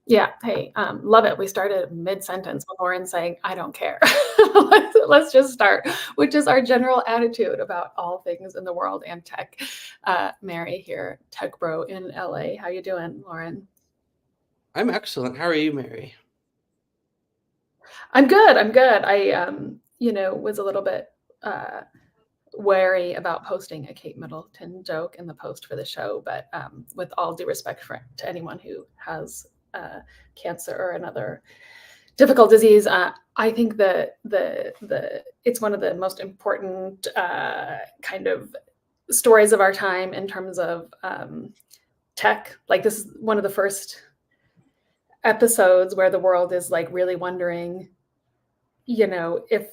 Yeah. Hey, love it. We started mid-sentence with Lauren saying, I don't care. Let's just start, which is our general attitude about all things in the world and tech. Mary here, tech bro in LA. How you doing, Lauren? I'm excellent. How are you, Mary? I'm good. I'm good. I, was a little bit wary about posting a Kate Middleton joke in the post for the show, but with all due respect to anyone who has cancer or another difficult disease, I think the it's one of the most important kind of stories of our time in terms of tech. Like this is one of the first episodes where the world is like really wondering, if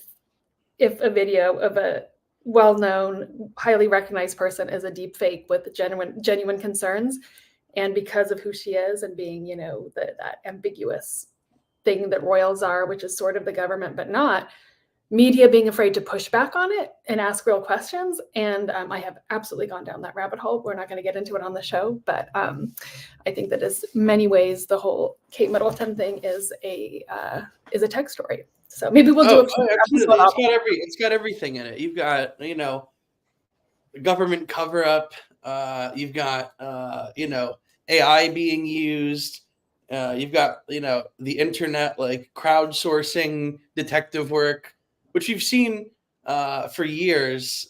a video of a well-known, highly recognized person is a deep fake with genuine concerns, and because of who she is and being, that ambiguous thing that royals are, which is sort of the government but not, media being afraid to push back on it and ask real questions. And I have absolutely gone down that rabbit hole. We're not going to get into it on the show, but I think that in many ways the whole Kate Middleton thing is a tech story. So maybe we'll do a absolutely. It's got everything in it. You've got government cover up. You've got AI being used. You've got the internet, like crowdsourcing detective work, which you've seen for years.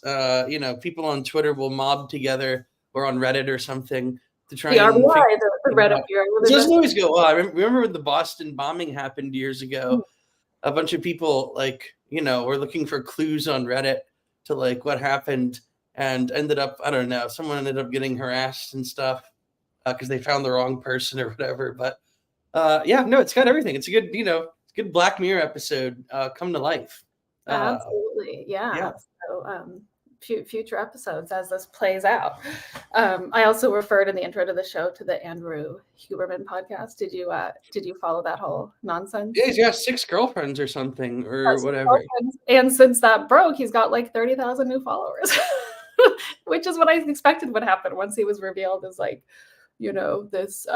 People on Twitter will mob together or on Reddit or something to try the and figure RBI, the Reddit Bureau. It doesn't always go well. I remember when the Boston bombing happened years ago. A bunch of people were looking for clues on Reddit to like what happened, and ended up, I don't know, someone ended up getting harassed and stuff because they found the wrong person or whatever. But it's got everything. It's a good, it's a good Black Mirror episode come to life. Absolutely. Yeah. So future episodes as this plays out. I also referred in the intro to the show to the Andrew Huberman podcast. Did you follow that whole nonsense? Yeah, he's got 6 girlfriends or something or whatever. And since that broke, he's got like 30,000 new followers, which is what I expected would happen once he was revealed as like, this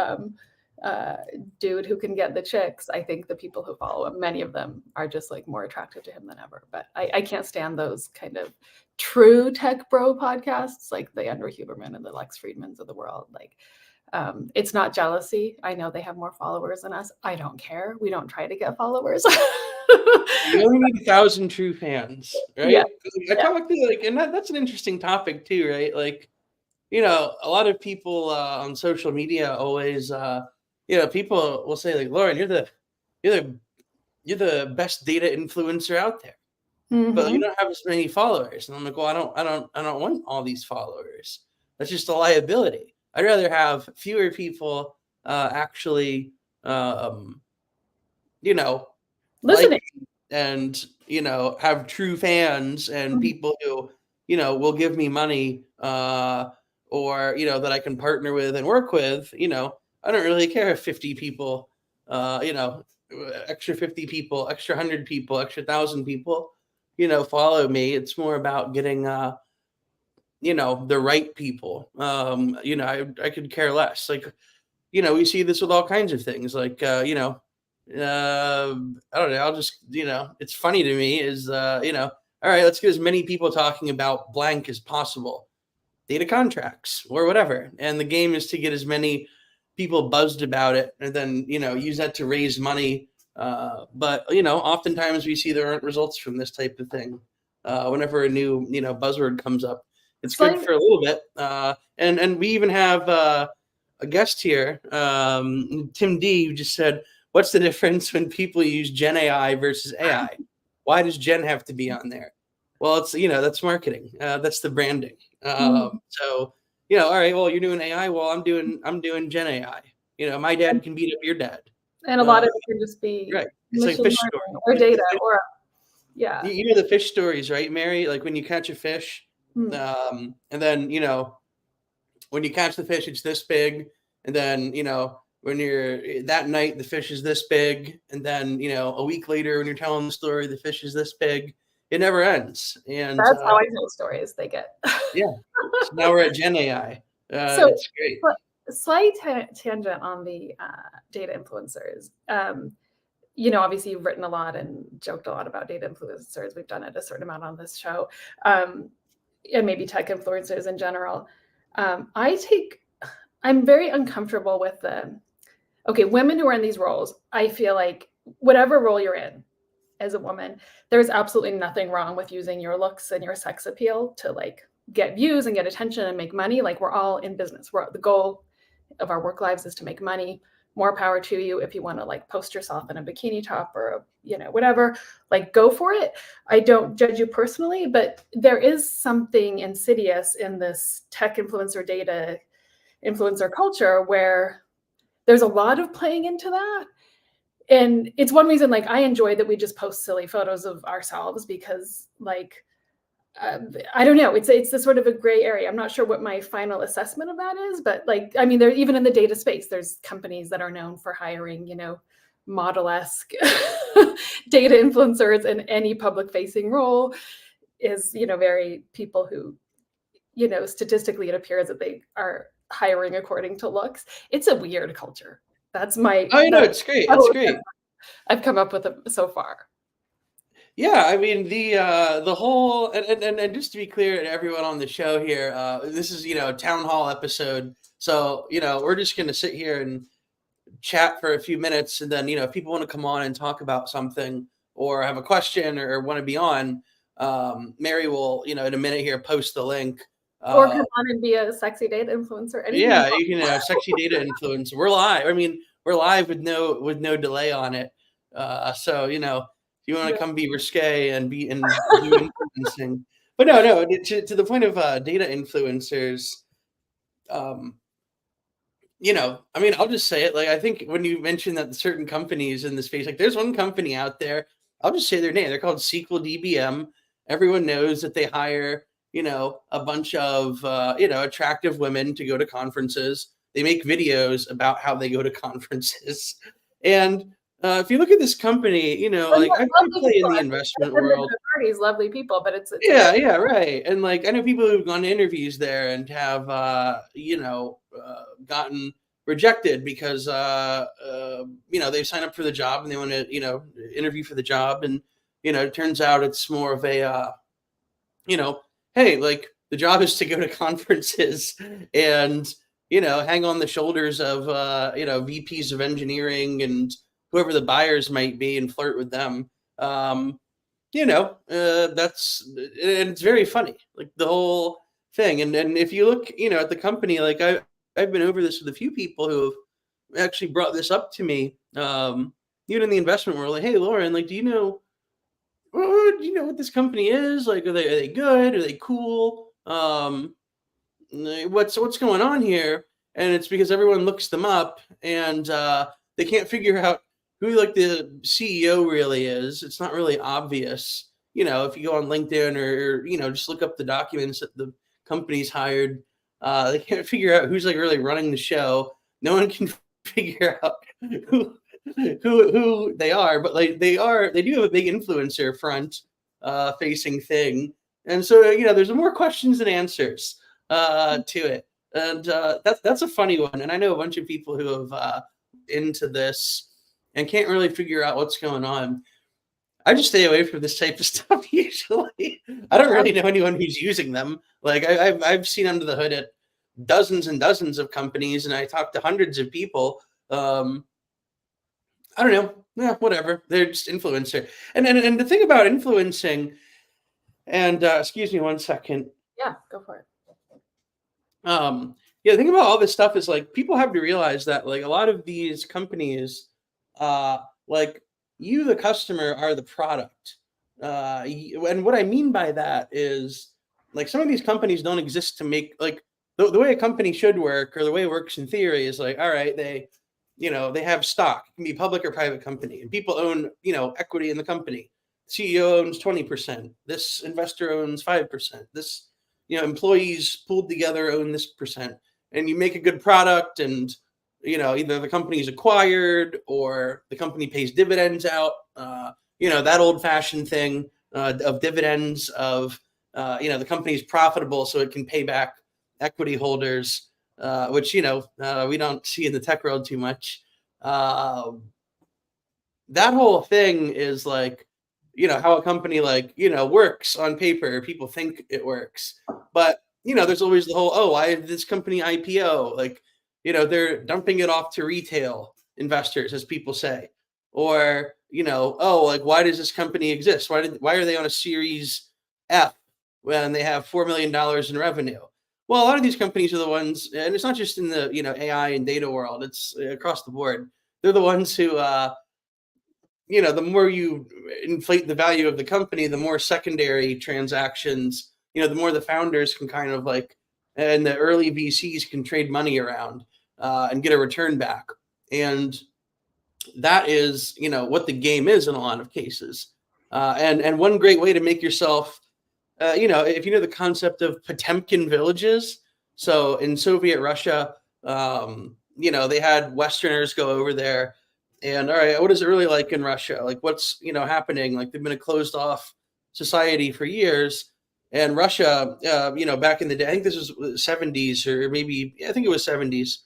dude who can get the chicks. I think the people who follow him, many of them are just like more attracted to him than ever. But I can't stand those kind of true tech bro podcasts like the Andrew Huberman and the Lex Friedmans of the world. Like, it's not jealousy. I know they have more followers than us. I don't care. We don't try to get followers. You only need 1,000 true fans, right? Yeah. I talk to and that's an interesting topic too, right? Like, a lot of people on social media always, people will say like, Lauren, you're the best data influencer out there, but you don't have as many followers. And I'm like, well, I don't want all these followers. That's just a liability. I'd rather have fewer people actually, listening and have true fans and people who will give me money or that I can partner with and work with. I don't really care if 50 people extra 50 people, extra 100 people, extra 1,000 people follow me. It's more about getting the right people. I could care less. Like, we see this with all kinds of things, like I don't know, I'll just, it's funny to me is, all right, let's get as many people talking about blank as possible, data contracts or whatever. And the game is to get as many people buzzed about it and then, use that to raise money. But, oftentimes we see there aren't results from this type of thing. Whenever a new, buzzword comes up, it's good for a little bit. And we even have a guest here, Tim D, who just said, what's the difference when people use Gen AI versus AI? Why does Gen have to be on there? Well, it's, that's marketing. That's the branding. So, all right, well, you're doing AI. Well, I'm doing Gen AI. My dad can beat up your dad. And a lot of it can just be right. It's like fish story or data or, yeah. You know the fish stories, right, Mary? Like when you catch a fish, and then, when you catch the fish, it's this big. And then, when you're that night, the fish is this big. And then, a week later, when you're telling the story, the fish is this big. It never ends. And that's how I tell stories. They get. Yeah. So now we're at Gen AI. It's great. slight tangent on the data influencers. Obviously you've written a lot and joked a lot about data influencers. We've done it a certain amount on this show, and maybe tech influencers in general. I'm very uncomfortable with women who are in these roles. I feel like whatever role you're in as a woman, there's absolutely nothing wrong with using your looks and your sex appeal to like get views and get attention and make money. Like, we're all in business. The goal of our work lives is to make money. More power to you. If you want to like post yourself in a bikini top or whatever, like, go for it. I don't judge you personally, but there is something insidious in this tech influencer data influencer culture where there's a lot of playing into that. And it's one reason, like, I enjoy that we just post silly photos of ourselves because, like, I don't know, it's this sort of a gray area. I'm not sure what my final assessment of that is, but like, I mean, there, even in the data space, there's companies that are known for hiring, model-esque data influencers, in any public-facing role is, very people who, statistically it appears that they are hiring according to looks. It's a weird culture. That's my. Oh, it's great. It's great. I've come up with it so far. Yeah, I mean the whole and just to be clear to everyone on the show here, this is a town hall episode, so we're just gonna sit here and chat for a few minutes, and then if people want to come on and talk about something or have a question or want to be on, Mary will in a minute here post the link. Or come on and be a sexy data influencer. Yeah, you can sexy data influencer. We're live. I mean, we're live with no delay on it. So if you want to come be risque and do influencing, but no, to the point of data influencers, I mean, I'll just say it. Like, I think when you mentioned that certain companies in the space, like, there's one company out there, I'll just say their name. They're called SQL DBM. Everyone knows that they hire, a bunch of, attractive women to go to conferences. They make videos about how they go to conferences. And if you look at this company, like, I play in the investment world. Parties, lovely people, but it's yeah, right. And like, I know people who've gone to interviews there and have, gotten rejected because, they've signed up for the job and they want to, interview for the job. And, it turns out it's more of a, hey, like, the job is to go to conferences and, hang on the shoulders of, VPs of engineering and whoever the buyers might be and flirt with them. That's, and it's very funny, like, the whole thing. And if you look, at the company, like, I've been over this with a few people who have actually brought this up to me, even in the investment world, like, hey, Lauren, like, do you know what this company is? Like, are they good? Are they cool? What's going on here? And it's because everyone looks them up and they can't figure out who, like, the CEO really is. It's not really obvious. If you go on LinkedIn or just look up the documents that the company's hired, they can't figure out who's, like, really running the show. No one can figure out who they are, but like, they do have a big influencer front facing thing. And so, there's more questions than answers to it. And that's a funny one. And I know a bunch of people who have into this and can't really figure out what's going on. I just stay away from this type of stuff usually. I don't really know anyone who's using them. Like, I've seen under the hood at dozens and dozens of companies, and I talked to hundreds of people. I don't know. Yeah, whatever. They're just influencer. And the thing about influencing, and excuse me one second. Yeah, go for it. The thing about all this stuff is, like, people have to realize that, like, a lot of these companies, like, you, the customer, are the product. And what I mean by that is, like, some of these companies don't exist to make, like, the way a company should work, or the way it works in theory, is like, all right, they have stock. It can be public or private company, and people own, equity in the company. CEO owns 20%. This investor owns 5%. This, employees pooled together own this percent. And you make a good product, and, either the company is acquired or the company pays dividends out. That old-fashioned thing of dividends, of, the company is profitable so it can pay back equity holders. which, we don't see in the tech world too much. That whole thing is like, how a company works on paper. People think it works, but there's always the whole, oh, why did this company IPO? Like, they're dumping it off to retail investors, as people say, or oh, like, why does this company exist? Why are they on a Series F when they have $4 million in revenue? Well, a lot of these companies are the ones, and it's not just in the AI and data world; it's across the board. They're the ones who the more you inflate the value of the company, the more secondary transactions, the more the founders can kind of and the early VCs can trade money around and get a return back. And that is, what the game is in a lot of cases. And one great way to make yourself, if you know the concept of Potemkin villages. So in Soviet Russia, they had Westerners go over there. And all right, what is it really like in Russia? Like what's, happening? Like they've been a closed off society for years. And Russia, back in the day, I think this was 70s or maybe, I think it was 70s.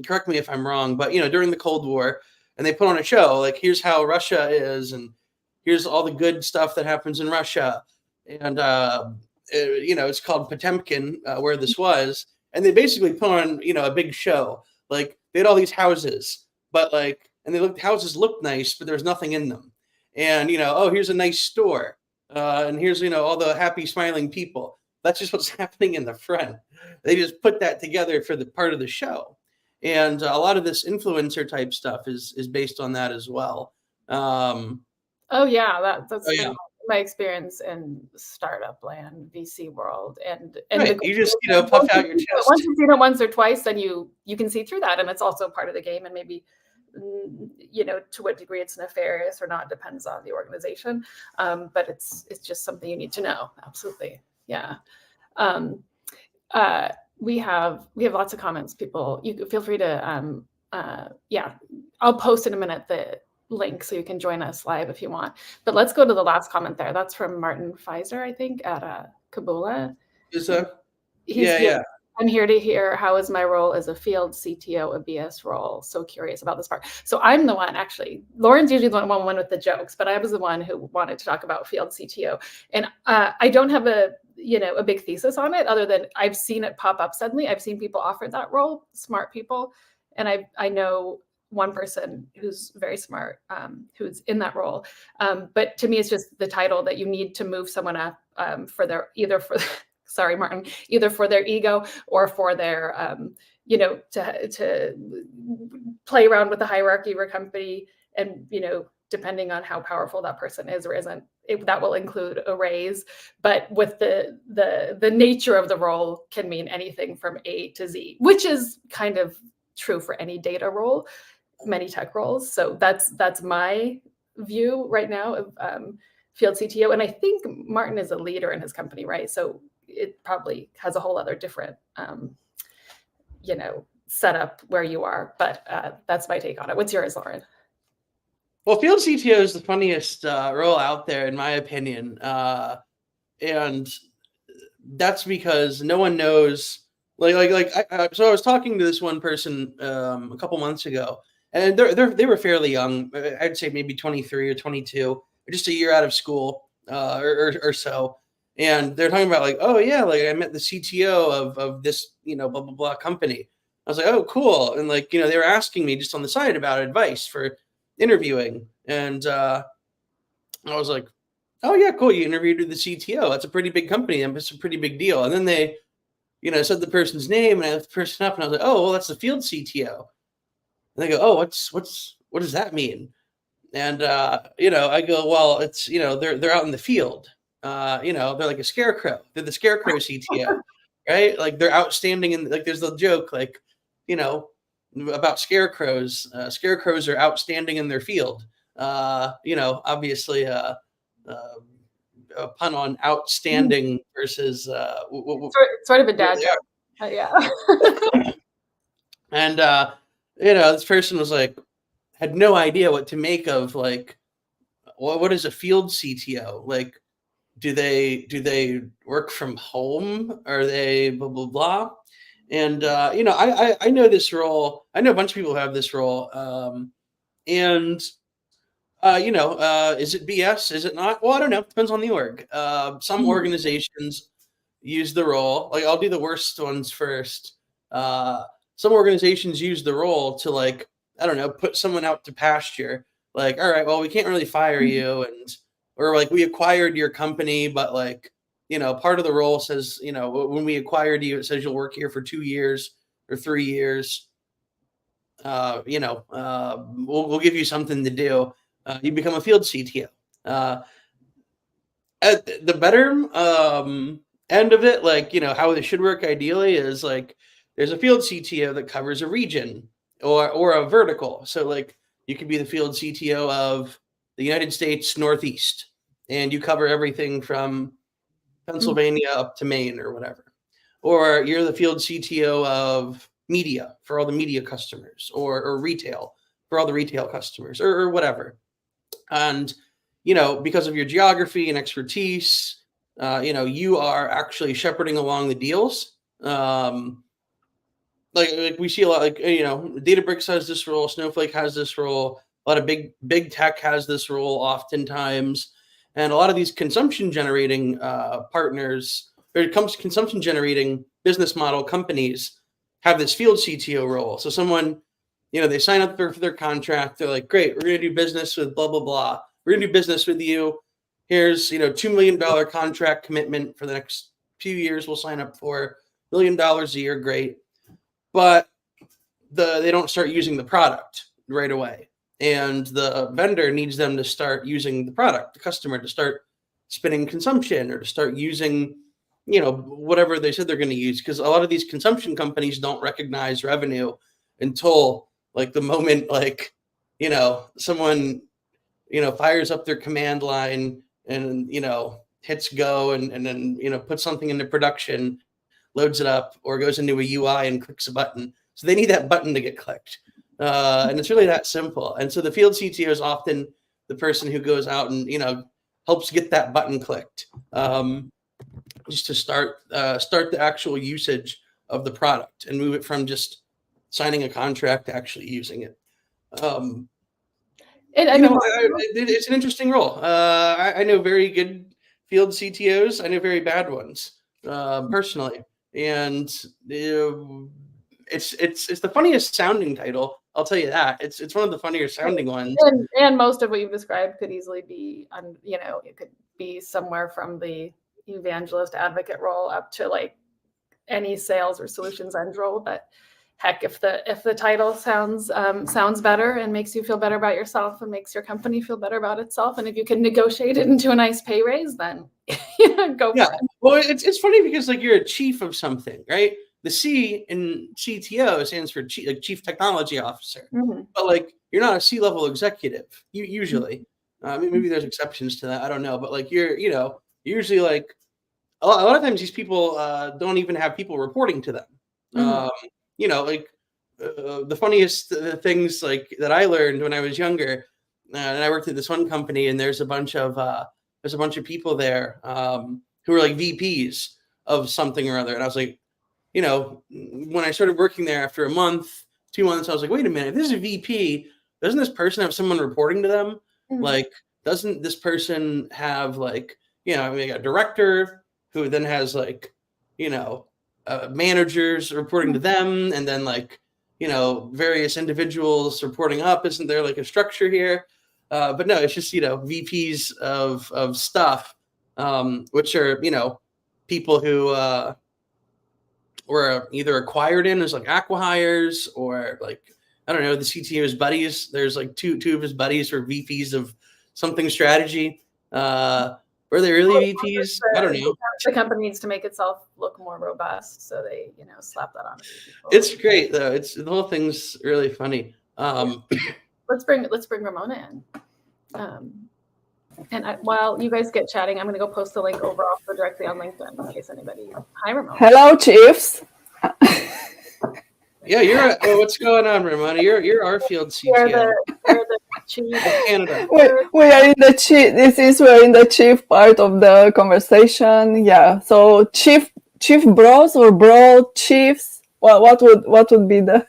Correct me if I'm wrong, but, during the Cold War, and they put on a show, like, here's how Russia is, and here's all the good stuff that happens in Russia. And, it's called Potemkin, where this was. And they basically put on, a big show. Like they had all these houses, but and houses looked nice, but there was nothing in them. And, oh, here's a nice store. And here's, all the happy smiling people. That's just what's happening in the front. They just put that together for the part of the show. And a lot of this influencer type stuff is based on that as well. Oh yeah, that's been my experience in startup land, VC world, and right. You just puff out your chest. Once you've seen it once or twice, then you can see through that, and it's also part of the game. And maybe to what degree it's nefarious or not depends on the organization, but it's just something you need to know. Absolutely, yeah. We have lots of comments. People, you feel free to I'll post in a minute the link so you can join us live if you want. But let's go to the last comment there. That's from Martin Pfizer, I think, at Kabula. Is that? Yeah. I'm here to hear how is my role as a field CTO, a BS role. So curious about this part. So I'm the one, actually. Lauren's usually the one with the jokes, but I was the one who wanted to talk about field CTO. And I don't have a big thesis on it, other than I've seen it pop up suddenly. I've seen people offered that role, smart people, and I know one person who's very smart, who's in that role. But to me, it's just the title that you need to move someone up for their sorry, Martin, either for their ego or for their, to play around with the hierarchy of your company. And, depending on how powerful that person is or isn't, that will include a raise. But with the nature of the role can mean anything from A to Z, which is kind of true for any data role, many tech roles. So that's my view right now of field CTO. And I think Martin is a leader in his company, right? So it probably has a whole other different, setup where you are. But that's my take on it. What's yours, Lauren? Well, field CTO is the funniest role out there, in my opinion. And that's because no one knows. So I was talking to this one person a couple months ago, and they were fairly young. I'd say maybe 23 or 22, just a year out of school or so. And they're talking about oh yeah, I met the CTO of this, blah, blah, blah company. I was like, oh, cool. And they were asking me just on the side about advice for interviewing. And I was like, oh yeah, cool. You interviewed with the CTO. That's a pretty big company. It's a pretty big deal. And then they, said the person's name, and I looked the person up, and I was like, oh, well, that's the field CTO. And they go, oh, what does that mean? And I go, well, it's they're out in the field. They're like a scarecrow. They're the scarecrow CTO, right? They're outstanding, and there's the joke, about scarecrows. Scarecrows are outstanding in their field. Obviously, a pun on outstanding versus sort of a dad joke. Yeah. And this person was had no idea what to make of what is a field CTO? Do they work from home? Are they blah blah blah? And I know this role. I know a bunch of people who have this role. And is it BS? Is it not? Well, I don't know. It depends on the org. Some organizations use the role. Like, I'll do the worst ones first. Some organizations use the role to, like, I don't know, put someone out to pasture. Like, all right, well, we can't really fire you, or like, we acquired your company, but like, part of the role says, when we acquired you, it says you'll work here for 2 years or 3 years. We'll give you something to do. You become a field CTO. At the better end of it, like, how it should work ideally is like, there's a field CTO that covers a region or a vertical. So like, you could be the field CTO of the United States Northeast, and you cover everything from Pennsylvania up to Maine or whatever. Or you're the field CTO of media for all the media customers, or retail for all the retail customers, or whatever. And, because of your geography and expertise, you are actually shepherding along the deals. Like we see a lot, like, Databricks has this role, Snowflake has this role, a lot of big tech has this role oftentimes. And a lot of these consumption generating partners, or consumption generating business model companies, have this field CTO role. So someone, they sign up for their contract. They're like, great, we're going to do business with blah, blah, blah. We're going to do business with you. Here's, $2 million contract commitment for the next few years. We'll sign up for $1 million a year. Great. But they don't start using the product right away. And the vendor needs them to start using the product, the customer to start spinning consumption, or to start using, whatever they said they're going to use. Because a lot of these consumption companies don't recognize revenue until like the moment, like, someone, fires up their command line and, hits go and then, puts something into production, loads it up, or goes into a UI and clicks a button. So they need that button to get clicked. And it's really that simple. And so the field CTO is often the person who goes out and, helps get that button clicked, just to start the actual usage of the product and move it from just signing a contract to actually using it. It's an interesting role. I know very good field CTOs. I know very bad ones, personally. And it's the funniest sounding title. I'll tell you that. It's one of the funnier sounding ones. And most of what you've described could easily be, it could be somewhere from the evangelist advocate role up to like any sales or solutions end role. But heck, if the title sounds better and makes you feel better about yourself and makes your company feel better about itself, and if you can negotiate it into a nice pay raise, then go for it. Well, it's funny because like, you're a chief of something, right? The C in CTO stands for chief technology officer, but like, you're not a C-level executive. You usually, maybe there's exceptions to that. I don't know, but like, you're usually like a lot of times these people don't even have people reporting to them. The funniest things like that I learned when I was younger, and I worked at this one company, and there's a bunch of people there who were like VPs of something or other, and I was like, when I started working there after a month, 2 months, I was like, wait a minute, if this is a VP, doesn't this person have someone reporting to them? Like, doesn't this person have like, a director who then has like, managers reporting to them, and then like, various individuals reporting up? Isn't there like a structure here? But no, it's just, VPs of stuff, which are, people who were either acquired in as like acqui-hires, or like, I don't know, the CTO's buddies. There's like two of his buddies were VPs of something strategy. Were they really VPs? I don't know. The company needs to make itself look more robust, so they, slap that on. It's great though. The whole thing's really funny. Let's bring Ramona in. And while you guys get chatting, I'm going to go post the link over also directly on LinkedIn in case anybody. Hi, Ramona. Hello, chiefs. Yeah, what's going on, Ramona? You're our field CTO. We're the chief of Canada. We are in the chief. We're in the chief part of the conversation. Yeah. So chief bros or bro chiefs. what would be the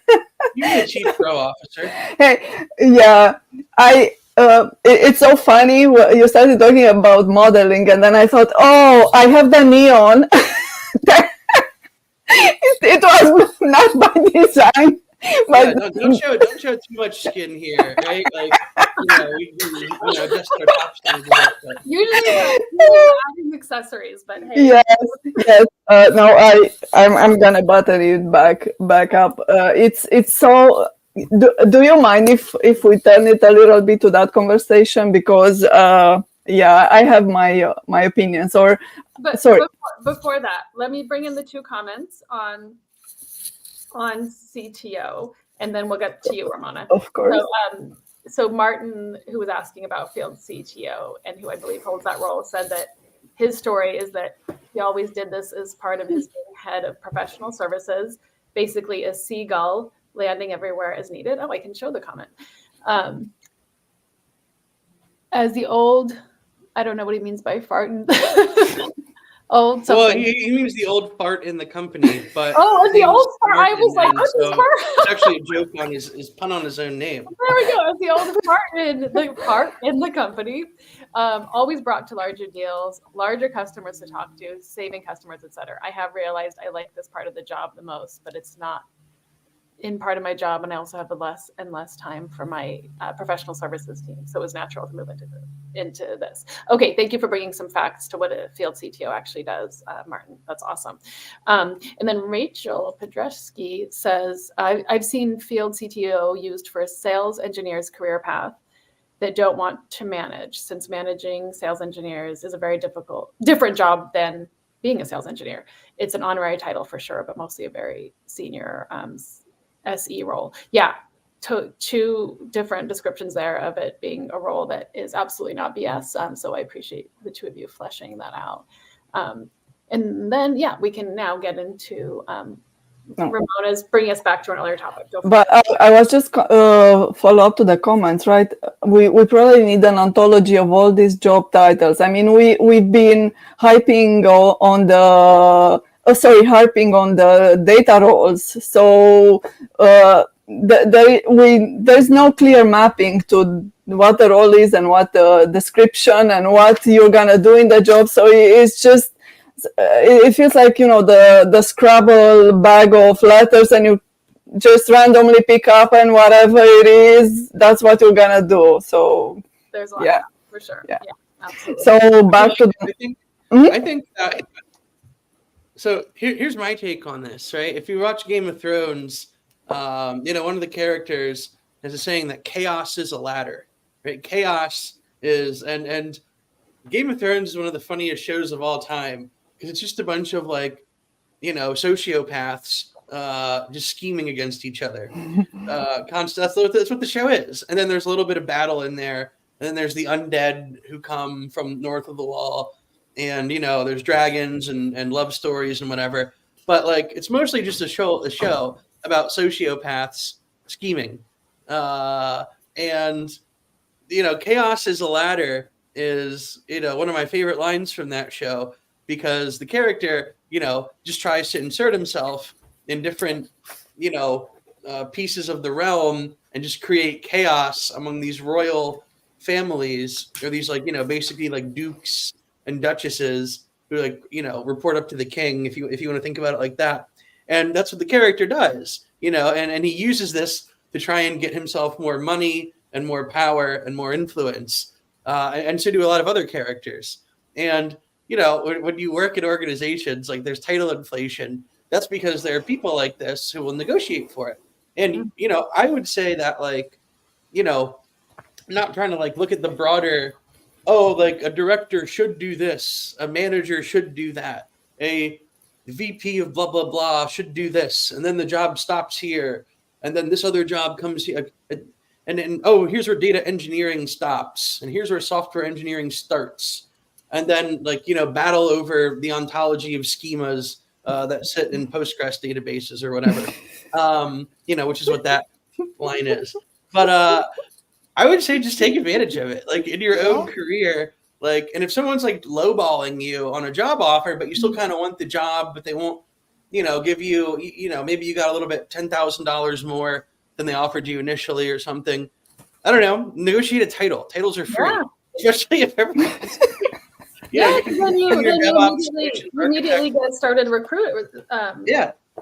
You're the chief pro officer. Hey, yeah, it's so funny. You started talking about modeling, and then I thought, oh, I have the neon. It was not by design, but Yeah, no, don't show too much skin here, right? Like, we just our top skin. Usually we're adding accessories, but hey. yes. No, I'm gonna butter it back up. It's so. Do you mind if we turn it a little bit to that conversation, because yeah, I have my opinions. Or but sorry, before that, let me bring in the two comments on CTO, and then we'll get to you, Ramona. Of course. So Martin, who was asking about Field CTO and who I believe holds that role, said that his story is that he always did this as part of his being head of professional services, basically a seagull landing everywhere as needed. Oh, I can show the comment. As the old, I don't know what he means by farting. Old something. Well, he means the old fart in the company, but the old fart. I was like, what's so fart? It's actually a joke on his pun on his own name. There we go. It's the old fart in the company. Always brought to larger deals, larger customers to talk to, saving customers, etc. I have realized I like this part of the job the most, but it's not in part of my job, and I also have less and less time for my professional services team. So it was natural to move into this. Okay, thank you for bringing some facts to what a field CTO actually does, Martin. That's awesome. And then Rachel Podreski says, I've seen field CTO used for a sales engineer's career path that don't want to manage, since managing sales engineers is a very different job than being a sales engineer. It's an honorary title for sure, but mostly a very senior SE role. Yeah, two different descriptions there of it being a role that is absolutely not BS. So I appreciate the two of you fleshing that out. And then, yeah, we can now get into Ramona's bringing us back to an earlier topic. But I was just follow up to the comments, right? We probably need an ontology of all these job titles. I mean, we've been harping on the data roles. So there's no clear mapping to what the role is and what the description and what you're gonna do in the job. So it's just, it feels like, the Scrabble bag of letters, and you just randomly pick up, and whatever it is, that's what you're gonna do. So there's a lot for sure. Yeah, absolutely. So back to I think that. So here's my take on this, right? If you watch Game of Thrones, one of the characters has a saying that chaos is a ladder, right? Chaos is, and Game of Thrones is one of the funniest shows of all time, because it's just a bunch of sociopaths just scheming against each other. That's what the show is. And then there's a little bit of battle in there. And then there's the undead who come from north of the wall. And, there's dragons and love stories and whatever. But, it's mostly just a show about sociopaths scheming. And, chaos is a ladder is, one of my favorite lines from that show, because the character, just tries to insert himself in different, pieces of the realm and just create chaos among these royal families, or these basically dukes and duchesses who report up to the king, if you want to think about it like that. And that's what the character does, and he uses this to try and get himself more money and more power and more influence. And so do a lot of other characters. And, when you work at organizations, there's title inflation, that's because there are people like this who will negotiate for it. And, I would say that, not trying to look at the broader, a director should do this, a manager should do that, a VP of blah, blah, blah should do this. And then the job stops here. And then this other job comes here. And then, here's where data engineering stops. And here's where software engineering starts. And then, battle over the ontology of schemas that sit in Postgres databases or whatever, which is what that line is. But I would say just take advantage of it, in your own career. And if someone's lowballing you on a job offer, but you still kind of want the job, but they won't give you, maybe you got a little bit, $10,000 more than they offered you initially or something. I don't know. Negotiate a title. Titles are free, especially if everyone's then you immediately get started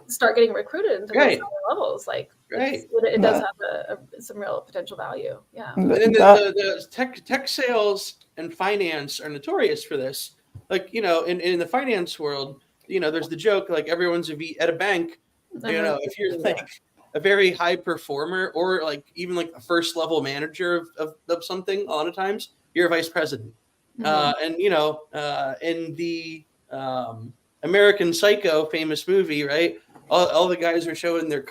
start getting recruited into those higher levels. Like, it does have some real potential value. Yeah. And then the tech sales and finance are notorious for this. Like, in the finance world, there's the joke, like everyone's at a bank, if you're like a very high performer or like even like a first level manager of something, a lot of times you're a vice president. And in the American Psycho famous movie, right? All the guys are showing their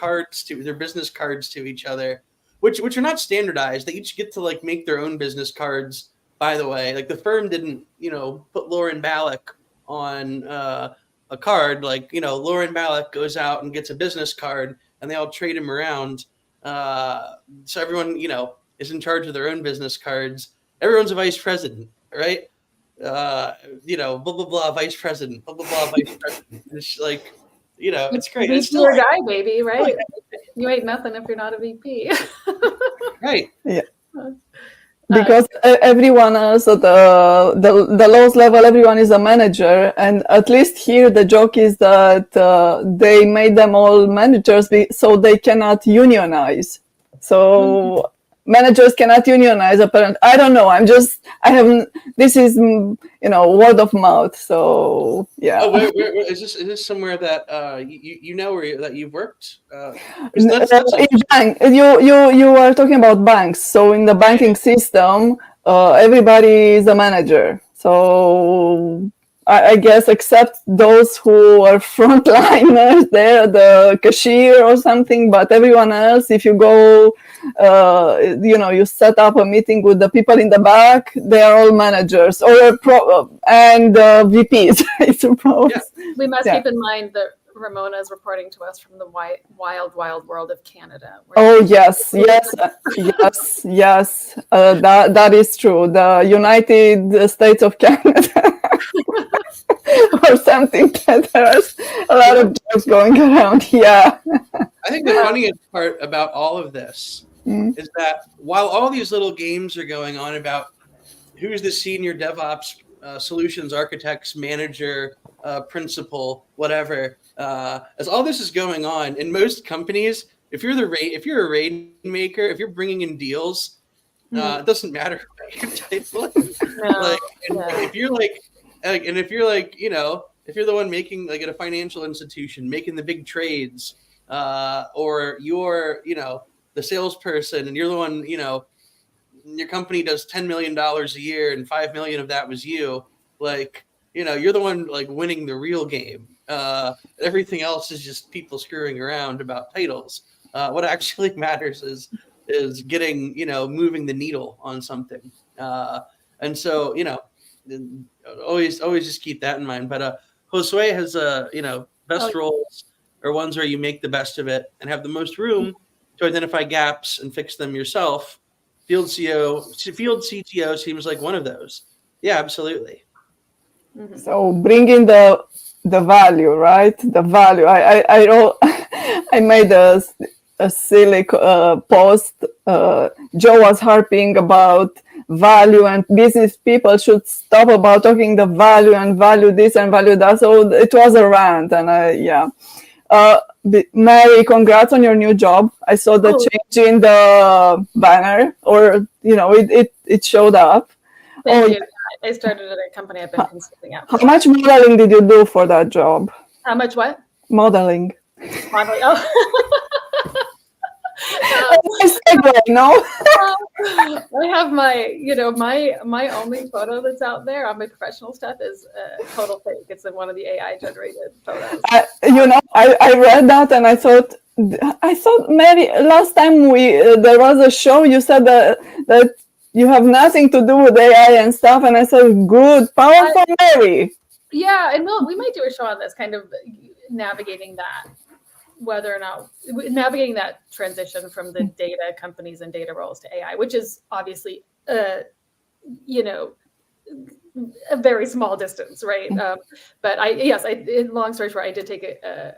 business cards to each other, which are not standardized. They each get to like make their own business cards. By the way, like the firm didn't, put Lauren Ballack on a card. Like, Lauren Ballack goes out and gets a business card, and they all trade him around. So everyone, is in charge of their own business cards. Everyone's a vice president, right? Blah blah blah, vice president, blah blah blah, vice president. It's like, it's great. It's your guy, baby, right? You ain't nothing if you're not a VP. Right. Yeah. Because everyone else at the lowest level, everyone is a manager, and at least here the joke is that they made them all managers so they cannot unionize. So managers cannot unionize. Apparently, I don't know. This is word of mouth. So yeah. Oh, where is this? Is this somewhere that that you've worked? In bank, you are talking about banks. So in the banking system, everybody is a manager. So I guess except those who are frontliners, they're the cashier or something. But everyone else, if you go, you set up a meeting with the people in the back, they are all managers and VPs, I suppose. Yeah. We must keep in mind that Ramona is reporting to us from the wild world of Canada. Oh, yes. That is true. The United States of Canada. Or something. There's a lot of jokes going around. Yeah. I think the funniest part about all of this is that while all these little games are going on about who's the senior DevOps solutions architects, manager, principal, whatever, as all this is going on in most companies, if you're a rainmaker, if you're bringing in deals, it doesn't matter what your title is. If you're like, if you're the one making, like at a financial institution, making the big trades, or you're, the salesperson, and you're the one, your company does $10 million a year and 5 million of that was you, like, you're the one like winning the real game. Everything else is just people screwing around about titles. What actually matters is getting, moving the needle on something. And so, always just keep that in mind. But Josue has best roles are ones where you make the best of it and have the most room to identify gaps and fix them yourself. Field CTO seems like one of those. Yeah, absolutely. So bringing the value, right? The value. I made a silly post. Joe was harping about value, and business people should stop about talking the value and value this and value that. So it was a rant, and Mary, congrats on your new job. I saw the change in the banner, or it showed up. Thank you. I started at a company I've been consulting at. How much modeling did you do for that job? How much what? Modeling. Oh. No. I have my only photo that's out there on my professional stuff is total fake. It's in one of the AI generated photos. I read that and I thought Mary, last time there was a show, you said that you have nothing to do with AI and stuff, and I said, good, powerful Mary. Yeah, and we might do a show on this, kind of navigating that. Whether or not navigating that transition from the data companies and data roles to AI, which is obviously, a very small distance, right? But long story short, I did take a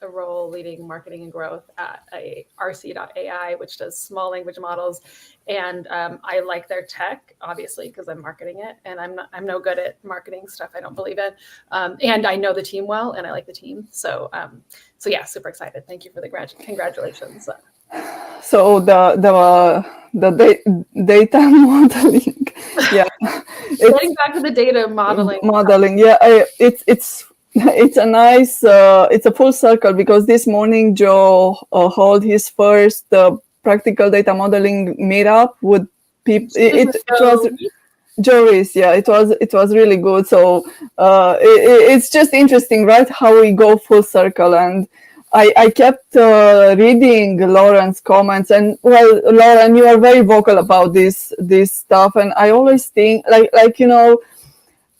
role leading marketing and growth at a RC.ai, which does small language models. And I like their tech, obviously, because I'm marketing it, and I'm no good at marketing stuff I don't believe in. And I know the team well, and I like the team. So yeah, super excited. Thank you for the congratulations. So the data modeling, yeah. Getting back to the data modeling. Yeah, it's a nice, it's a full circle, because this morning Joe held his first practical data modeling meetup with people. It was Joe Reese, yeah, it was really good. So it's just interesting, right? How we go full circle. And I kept reading Lauren's comments, and well, Lauren, you are very vocal about this stuff, and I always think like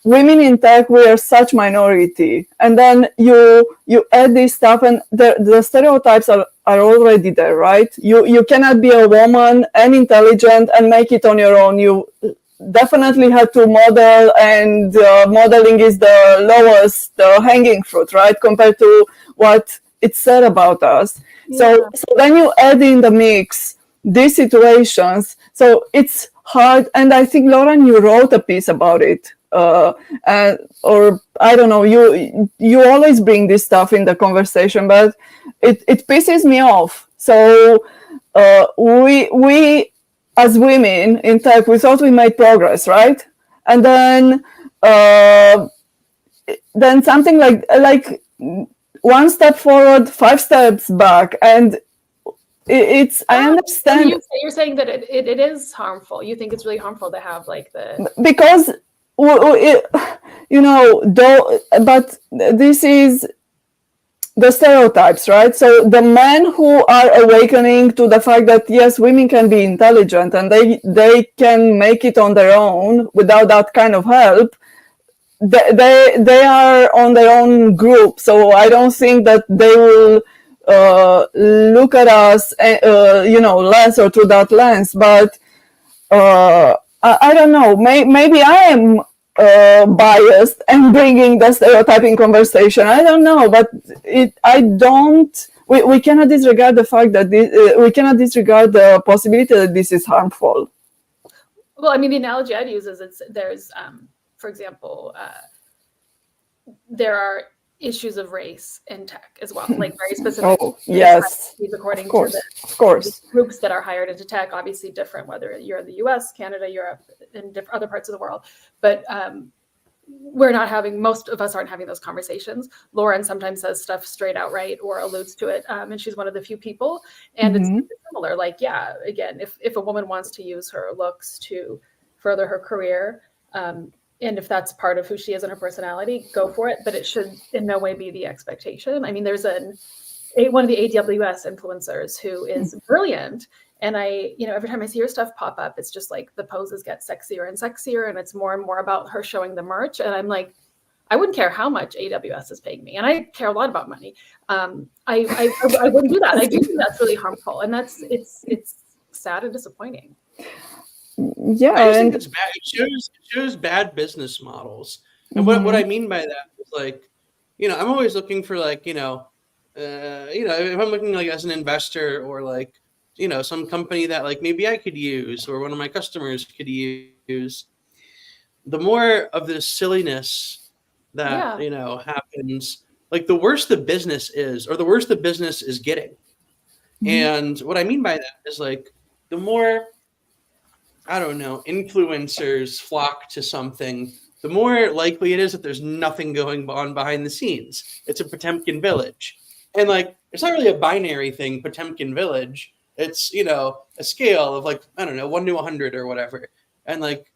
women in tech, we are such minority, and then you add this stuff, and the stereotypes are already there, right? You cannot be a woman and intelligent and make it on your own. You definitely have to model, and modeling is the lowest hanging fruit, right, compared to what it's said about us. Yeah. So then you add in the mix these situations, so it's hard. And I think, Lauren, you wrote a piece about it, or I don't know, you always bring this stuff in the conversation, but it pisses me off. So we as women in tech, we thought we made progress, right? And then something like one step forward, 5 steps back, and it's I understand. You're saying that it is harmful. You think it's really harmful to have like because but this is the stereotypes, right? So the men who are awakening to the fact that yes, women can be intelligent and they can make it on their own without that kind of help, they are on their own group. So I don't think that they will look at us lens or through that lens. But I don't know, maybe I am biased and bringing the stereotyping conversation. I don't know, but we cannot disregard the fact that we cannot disregard the possibility that this is harmful. Well, I mean, the analogy I'd use is there's for example, there are issues of race in tech as well, like very specific. Oh, yes. According to the groups that are hired into tech, obviously different, whether you're in the US, Canada, Europe, and other parts of the world. But most of us aren't having those conversations. Lauren sometimes says stuff straight out right or alludes to it. And she's one of the few people. And it's similar. Like, yeah, again, if a woman wants to use her looks to further her career, and if that's part of who she is and her personality, go for it. But it should in no way be the expectation. I mean, there's one of the AWS influencers who is brilliant. And every time I see her stuff pop up, it's just like the poses get sexier and sexier. And it's more and more about her showing the merch. And I'm like, I wouldn't care how much AWS is paying me. And I care a lot about money. I wouldn't do that. I do think that's really harmful. And it's sad and disappointing. Yeah, I think it's bad. It shows bad business models. And what I mean by that is like, I'm always looking for like, if I'm looking like as an investor or like, some company that like maybe I could use or one of my customers could use, the more of this silliness that, happens, like the worse the business is or the worse the business is getting. And what I mean by that is like the more, I don't know, influencers flock to something, the more likely it is that there's nothing going on behind the scenes. It's a Potemkin village. And like, it's not really a binary thing, Potemkin village. It's, a scale of like, I don't know, 1 to 100 or whatever. And like,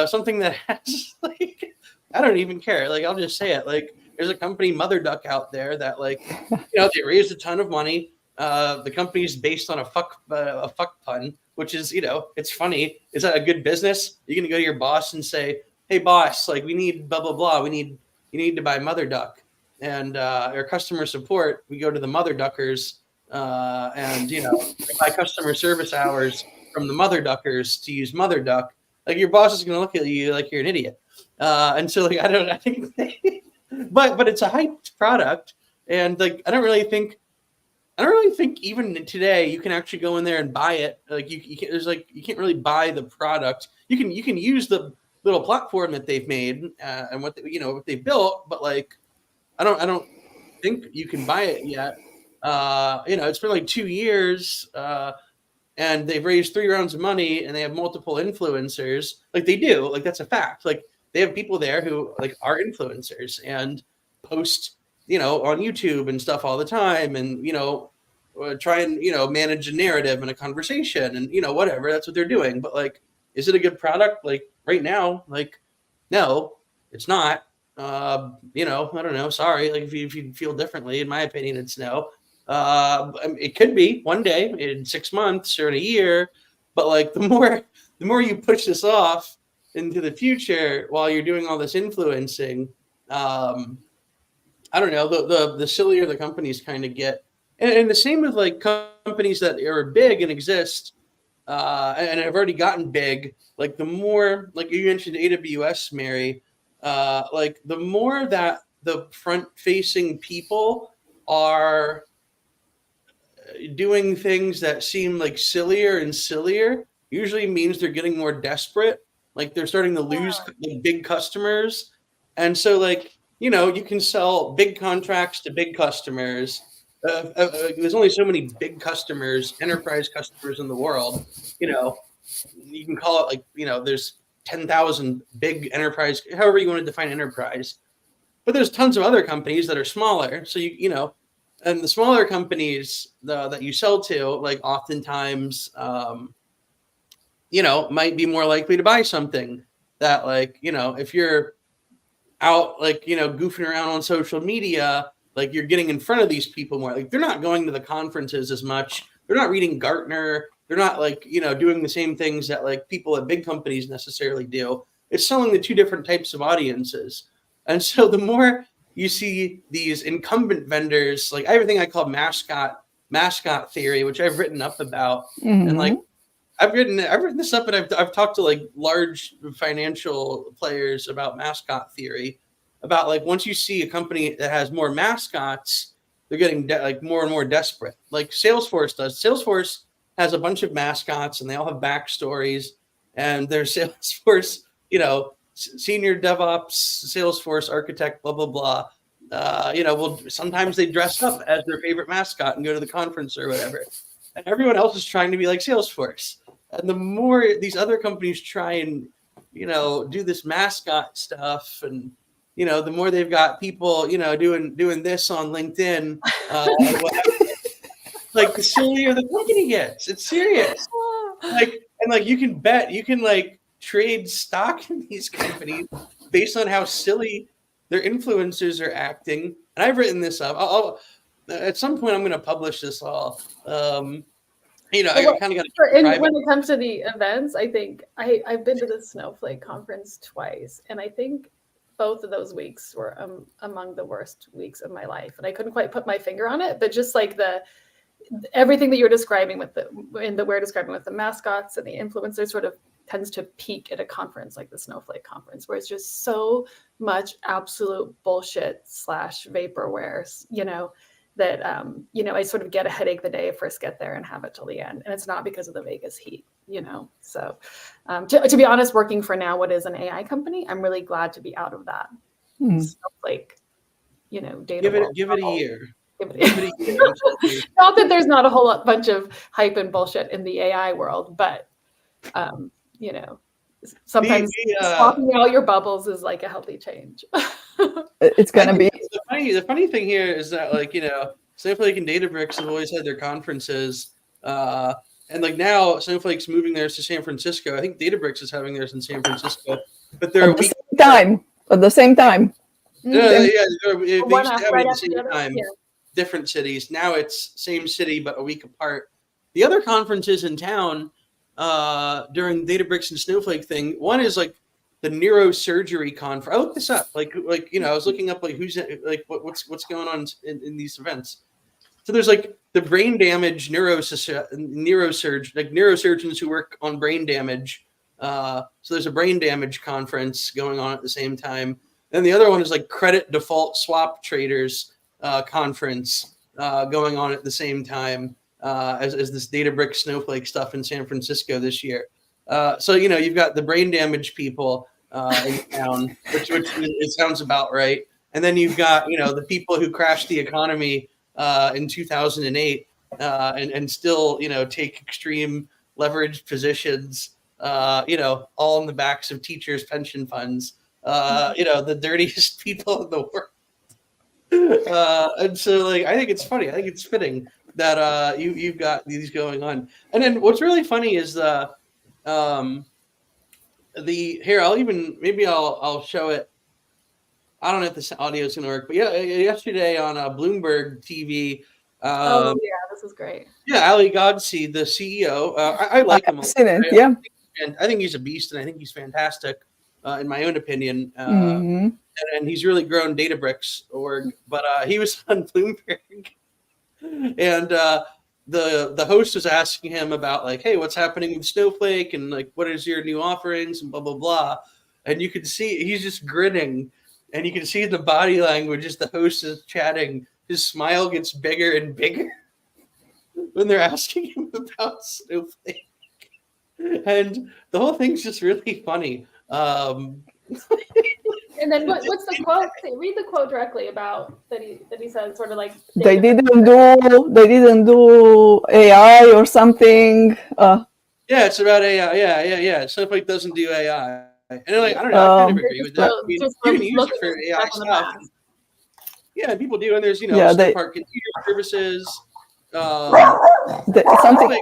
something that has like, I don't even care. Like, I'll just say it. Like, there's a company, Mother Duck, out there that like, they raised a ton of money. The company's based on a fuck pun, which is, it's funny. Is that a good business? You're going to go to your boss and say, hey boss, like we need blah, blah, blah. You need to buy Mother Duck. And our customer support, we go to the Mother Duckers and, buy customer service hours from the Mother Duckers to use Mother Duck. Like your boss is going to look at you like you're an idiot. And so like, I think, but it's a hyped product. And like, I don't really think even today you can actually go in there and buy it. Like you can't, you can't really buy the product. You can use the little platform that they've made and what what they built, but like I don't think you can buy it yet. It's been like 2 years, and they've raised 3 rounds of money, and they have multiple influencers. Like they do, like that's a fact. Like they have people there who like are influencers and post, on YouTube and stuff all the time, and try and manage a narrative and a conversation, and whatever. That's what they're doing. But like, is it a good product? Like right now, like no, it's not. I don't know. Sorry. Like if you feel differently, in my opinion, it's no. It could be one day in 6 months or in a year, but like the more you push this off into the future while you're doing all this influencing, I don't know, the sillier the companies kind of get. And the same with like companies that are big and exist, and have already gotten big. Like the more, like you mentioned AWS, Mary, like the more that the front-facing people are doing things that seem like sillier and sillier, usually means they're getting more desperate. Like they're starting to lose big customers. And so like, you can sell big contracts to big customers. There's only so many big customers, enterprise customers in the world. You can call it like, there's 10,000 big enterprise, however you want to define enterprise. But there's tons of other companies that are smaller. So, and the smaller companies that you sell to, like oftentimes, might be more likely to buy something that like, if you're out, like, goofing around on social media, like you're getting in front of these people more. Like they're not going to the conferences as much. They're not reading Gartner. They're not like, doing the same things that like people at big companies necessarily do. It's selling to 2 different types of audiences. And so the more you see these incumbent vendors, like everything I call mascot theory, which I've written up about. Mm-hmm. And like, I've written this up, and I've talked to like large financial players about mascot theory, about like once you see a company that has more mascots, they're getting like more and more desperate. Like Salesforce does. Salesforce has a bunch of mascots, and they all have backstories, and their Salesforce, senior DevOps, Salesforce architect, blah, blah, blah. Well, sometimes they dress up as their favorite mascot and go to the conference or whatever. And everyone else is trying to be like Salesforce. And the more these other companies try and, do this mascot stuff, and, the more they've got people, doing this on LinkedIn, like the sillier the company gets. It's serious. Like you can like trade stock in these companies based on how silly their influencers are acting. And I've written this up. I'll at some point I'm going to publish this all. I kind of got to. When it comes to the events, I think I've been to the Snowflake conference twice, and I think both of those weeks were among the worst weeks of my life. And I couldn't quite put my finger on it, but just like everything that you're describing with the mascots and the influencers sort of tends to peak at a conference like the Snowflake conference, where it's just so much absolute bullshit / vaporware, that, I sort of get a headache the day I first get there and have it till the end. And it's not because of the Vegas heat, So to be honest, working for now what is an AI company, I'm really glad to be out of that. Snowflake, data. Give it a year. Not that there's not a whole bunch of hype and bullshit in the AI world, but sometimes swapping out your bubbles is like a healthy change. It's gonna be the funny thing here is that Snowflake and Databricks have always had their conferences, and like now Snowflake's moving theirs to San Francisco. I think Databricks is having theirs in San Francisco, but they're at the same time. They used to have it at the same time. Yeah. Different cities. Now it's same city but a week apart. The other conferences in town during Databricks and Snowflake thing, one is like the neurosurgery conference. I looked this up. I was looking up like who's like what's going on in these events. So there's like the brain damage neurosurgeons who work on brain damage So there's a brain damage conference going on at the same time. And the other one is like credit default swap traders conference going on at the same time as this Databricks Snowflake stuff in San Francisco this year. So, you've got the brain damage people in town, which it sounds about right. And then you've got, the people who crashed the economy in 2008 and still, take extreme leveraged positions, all in the backs of teachers' pension funds. The dirtiest people in the world. And so, I think it's funny. I think it's fitting that you've got these going on. And then what's really funny is I'll show it. I don't know if this audio is going to work, but yeah, yesterday on Bloomberg TV. This is great. Yeah, Ali Godse, the CEO. I like him. I've seen it, yeah. And I think he's a beast, and I think he's fantastic, in my own opinion. And he's really grown Databricks org. But he was on Bloomberg, and the host was asking him about hey, what's happening with Snowflake, and what is your new offerings, and blah blah blah. And you can see he's just grinning, and you can see the body language as the host is chatting. His smile gets bigger and bigger when they're asking him about Snowflake. And the whole thing's just really funny. And then what's the quote? Read the quote directly about that he said, sort of like they didn't do AI or something. Yeah, it's about AI. Yeah. Snowflake doesn't do AI. And I don't know, I kind of agree with that. I mean, you can use it for AI stuff. Yeah, people do, and there's Snowpark Continuous Services. Something.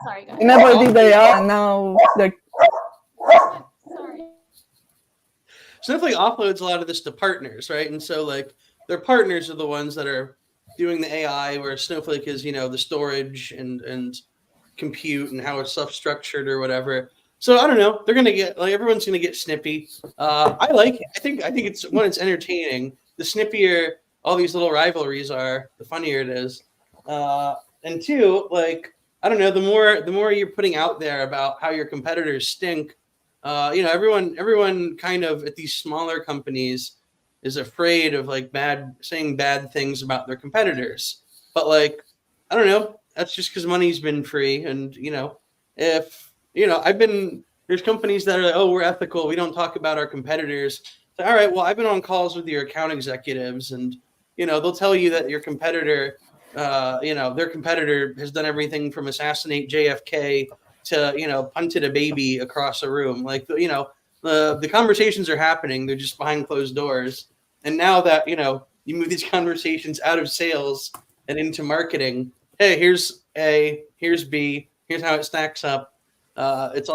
Sorry, guys. They never did AI, and now they're. Sorry. Snowflake offloads a lot of this to partners, right? And so their partners are the ones that are doing the AI, where Snowflake is the storage and compute and how it's stuff structured or whatever. So I don't know. They're gonna get everyone's gonna get snippy. I like it. I think it's it's entertaining. The snippier all these little rivalries are, the funnier it is. And two, I don't know, the more you're putting out there about how your competitors stink, everyone kind of at these smaller companies is afraid of saying bad things about their competitors. But I don't know, that's just because money's been free. And if there's companies that are like, oh, we're ethical, we don't talk about our competitors. So, all right, well, I've been on calls with your account executives, and they'll tell you that your competitor, their competitor has done everything from assassinate JFK to punted a baby across a room. The conversations are happening, they're just behind closed doors. And now that you move these conversations out of sales and into marketing, hey, here's A, here's B, here's how it stacks up. It's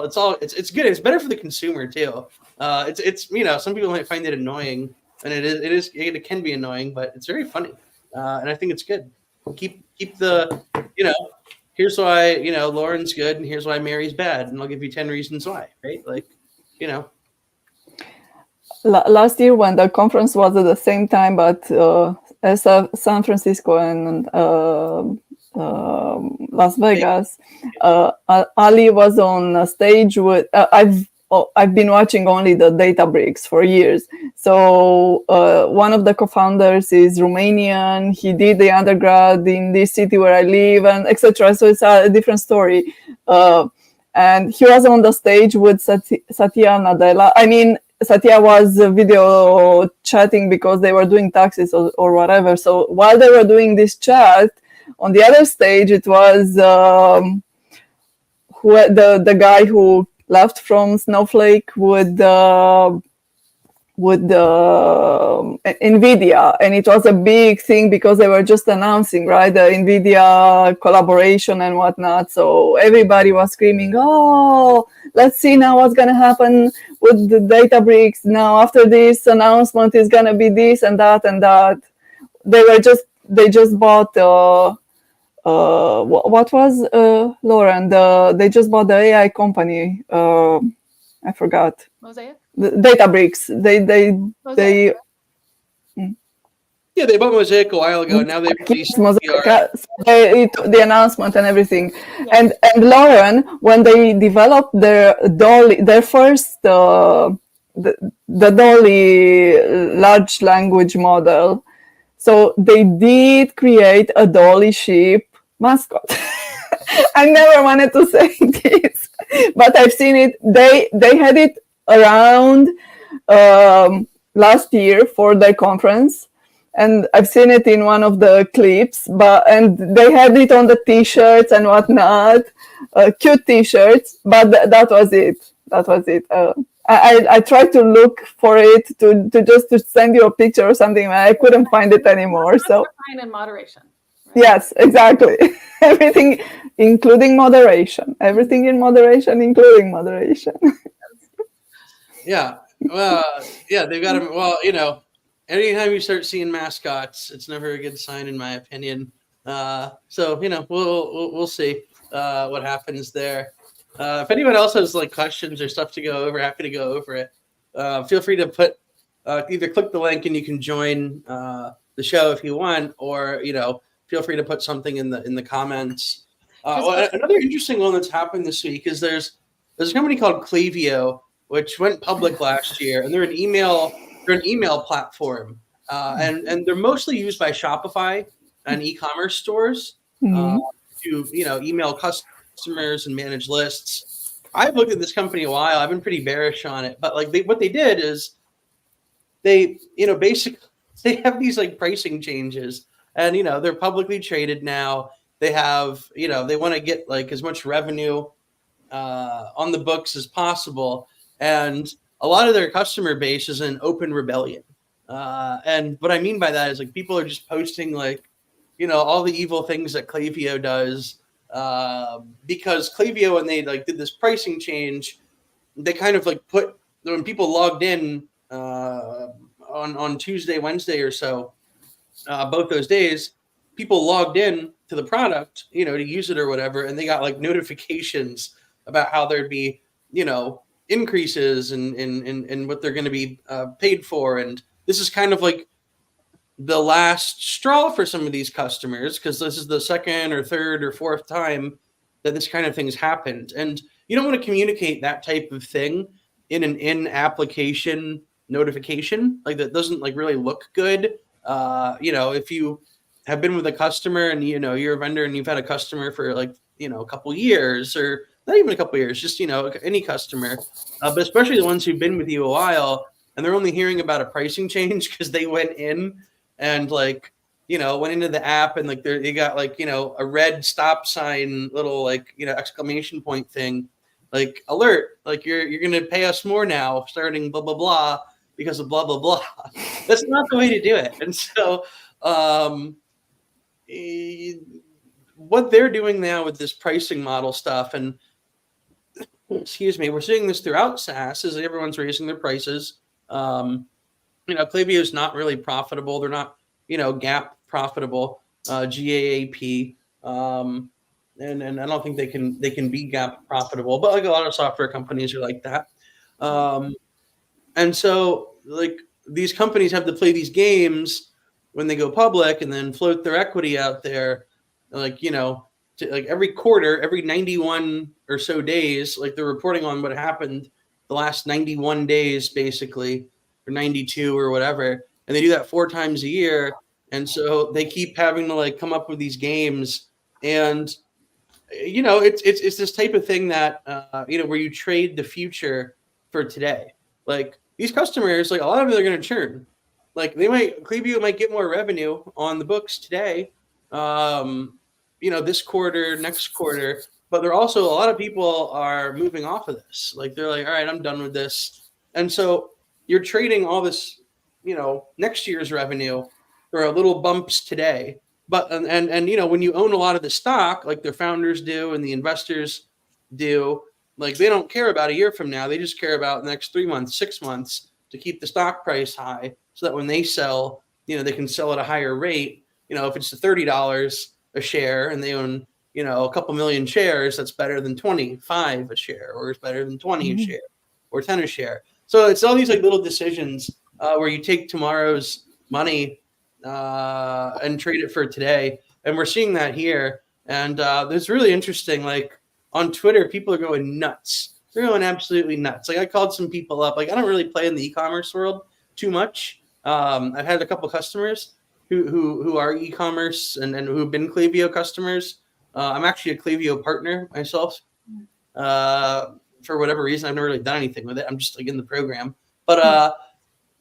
good. It's better for the consumer too. It's some people might find it annoying, and it can be annoying, but it's very funny, and I think it's good. Keep the here's why Lauren's good, and here's why Mary's bad, and I'll give you 10 reasons why. Right? Last year when the conference was at the same time, but as San Francisco and Las Vegas, Ali was on a stage with. I've been watching only the Databricks for years. So one of the co-founders is Romanian. He did the undergrad in this city where I live, and etc. So it's a different story. And he was on the stage with Satya Nadella. I mean, Satya was video chatting because they were doing taxes or whatever. So while they were doing this chat, on the other stage, it was the guy who left from Snowflake with NVIDIA, and it was a big thing because they were just announcing, right, the NVIDIA collaboration and whatnot. So everybody was screaming, "Oh, let's see now what's gonna happen with the Databricks now. After this announcement, is gonna be this and that and that." They just bought. What was Lauren? They just bought the AI company. I forgot. Mosaic? The Databricks. They Yeah, they bought Mosaic a while ago. Now they've released the announcement and everything. Yeah. And Lauren, when they developed their Dolly, their first the Dolly large language model, so they did create a Dolly sheep mascot. I never wanted to say this, but I've seen it. They had it around last year for their conference, and I've seen it in one of the clips. And they had it on the T-shirts and whatnot, cute T-shirts. But that was it. That was it. I tried to look for it to just to send you a picture or something. I couldn't find it anymore. So fine in moderation. Right? Yes, exactly. Everything, including moderation. Everything in moderation, including moderation. Yeah. Yeah, they've got them. Well, you know, anytime you start seeing mascots, it's never a good sign, in my opinion. So you know, we'll see what happens there. If anyone else has like questions or stuff to go over, happy to go over it. Feel free to put either click the link and you can join the show if you want, or you know, feel free to put something in the comments. Another interesting one that's happened this week is there's a company called Klaviyo, which went public last year, and they're an email platform, and they're mostly used by Shopify and e-commerce stores to email customers and manage lists. I've looked at this company a while. I've been pretty bearish on it, but like what they did is they basically they have these like pricing changes, and they're publicly traded now. They have they want to get like as much revenue on the books as possible, and a lot of their customer base is in open rebellion. And what I mean by that is like people are just posting like all the evil things that Klaviyo does, because Klaviyo, when they like did this pricing change, they kind of like put when people logged in on Tuesday, Wednesday or so, both those days, people logged in to the product, to use it or whatever, and they got like notifications about how there'd be, increases in what they're going to be paid for. And this is kind of like the last straw for some of these customers, because this is the second or third or fourth time that this kind of thing's happened. And you don't want to communicate that type of thing in an in-application notification. Like that doesn't like really look good. If you have been with a customer and you're a vendor and you've had a customer for like a couple years, or not even a couple years, just any customer, but especially the ones who've been with you a while and they're only hearing about a pricing change because they went in and like went into the app and like they got like a red stop sign, little like exclamation point thing, like alert, like you're gonna pay us more now starting blah blah blah because of blah blah blah. That's not the way to do it. And so what they're doing now with this pricing model stuff, and excuse me, we're seeing this throughout SaaS, is everyone's raising their prices. Klaviyo is not really profitable. They're not, GAAP profitable, GAAP. And I don't think they can be GAAP profitable, but like a lot of software companies are like that. And so like these companies have to play these games when they go public and then float their equity out there, like, like every quarter, every 91 or so days, like they're reporting on what happened the last 91 days, basically, or 92 or whatever. And they do that 4 times a year. And so they keep having to like come up with these games. And, it's this type of thing that, where you trade the future for today. Like these customers, like a lot of them are going to churn. Like Klaviyo might get more revenue on the books today, this quarter, next quarter, but there are also a lot of people are moving off of this. Like they're like, all right, I'm done with this. And so you're trading all this, next year's revenue for little bumps today. But, and when you own a lot of the stock, like their founders do and the investors do, like they don't care about a year from now. They just care about the next 3 months, 6 months to keep the stock price high so that when they sell, they can sell at a higher rate. If it's $30 a share and they own, a couple million shares, that's better than 25 a share, or it's better than 20 a share, or 10 a share. So it's all these like little decisions where you take tomorrow's money and trade it for today. And we're seeing that here. And it's really interesting. Like on Twitter, people are going nuts. They're going absolutely nuts. Like I called some people up. Like I don't really play in the e-commerce world too much. I've had a couple customers who are e-commerce and who've been Klaviyo customers. I'm actually a Klaviyo partner myself. For whatever reason, I've never really done anything with it. I'm just like in the program. But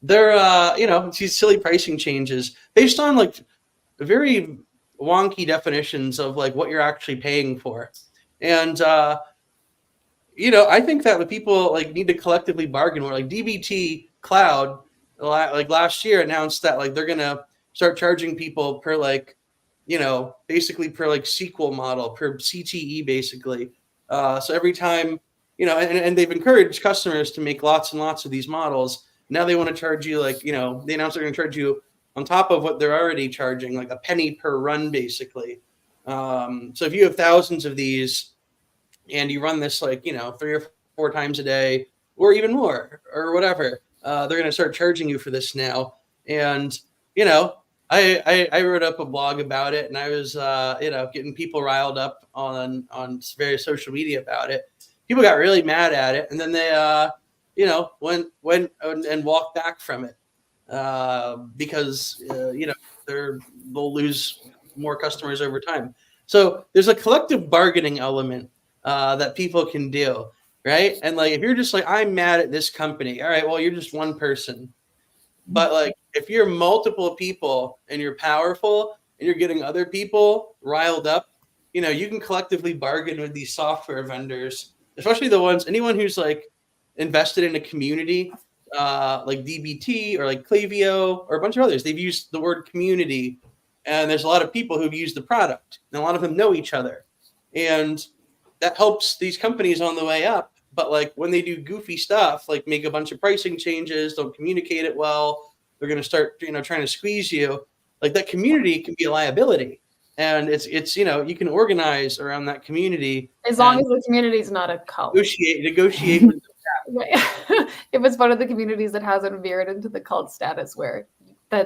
they're these silly pricing changes based on like very wonky definitions of like what you're actually paying for. And I think that the people like need to collectively bargain more. Like DBT Cloud, like last year announced that like they're gonna start charging people per like, basically per like SQL model, per CTE basically. So every time, and they've encouraged customers to make lots and lots of these models. Now they want to charge you like, they announced they're going to charge you on top of what they're already charging, like a penny per run, basically. So if you have thousands of these and you run this like, 3 or 4 times a day or even more or whatever, they're going to start charging you for this now. And, I wrote up a blog about it and I was, getting people riled up on various social media about it. People got really mad at it. And then they, went and walked back from it because, they'll lose more customers over time. So there's a collective bargaining element that people can do, right? And like, if you're just like, I'm mad at this company, all right, well, you're just one person. But like, if you're multiple people and you're powerful and you're getting other people riled up, you can collectively bargain with these software vendors, especially anyone who's like invested in a community, like DBT or like Klaviyo or a bunch of others. They've used the word community, and there's a lot of people who've used the product, and a lot of them know each other, and that helps these companies on the way up. But like when they do goofy stuff, like make a bunch of pricing changes, don't communicate it well, they're going to start, trying to squeeze you. Like that community can be a liability, and it's you can organize around that community as long as the community is not a cult. Negotiate with Right. If it's one of the communities that hasn't veered into the cult status where